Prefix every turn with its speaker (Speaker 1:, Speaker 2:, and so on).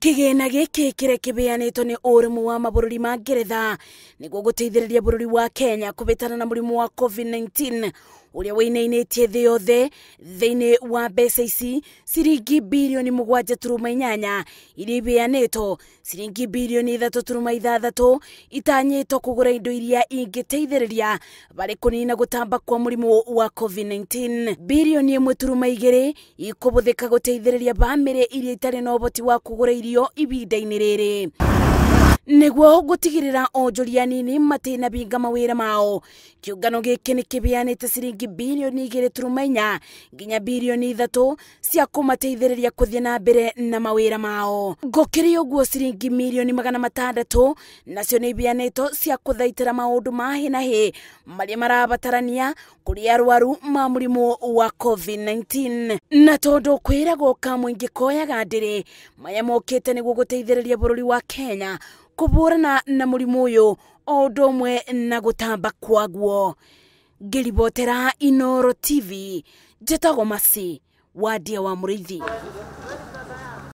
Speaker 1: Kigina giki kire kibeanitwo ni Urumwe wa mabururi ma ngeretha niguo gutithiriria bururi wa Kenya kubitana na murimu wa COVID-19 uria winainitie thi yothe thiini wa mbeca ici ciringi bilioni 7.8 iria ibeanitwo ciringi bilioni 3.6 itanyitwo kugura indo iria ingiteithiriria bari kunina gutamba kwa murimu wa COVID-19. Bilioni 1.2 ikubuthika guteithiriria bamire iria itari na uboti wa kugura irio ibinda-ini riri niguo gutigirira onjoria anini matina binga mawira mao. Kiungano giki ni kibeanite ciringi bilioni 2.4 nginya bilioni 3 cia kumateithiriria kuthia na mbere na mawira mao. Gukiri uguo ciringi milioni 600 nacio ni ibianitwo cia guthaitira maundu ma hi na hi maria marabatarania kuri arwaru ma murimu wa COVID-19. Na tondu kwiragwo kamwingi koyaga ndiri maya mokite niguo guteithiriria bururi wa Kenya kuhurana na murimu uyu o undu umwe na gutamba kwaguo. Ngiribotera Inooro TV, njitagwo Masi wa Ndia wa Muriithi.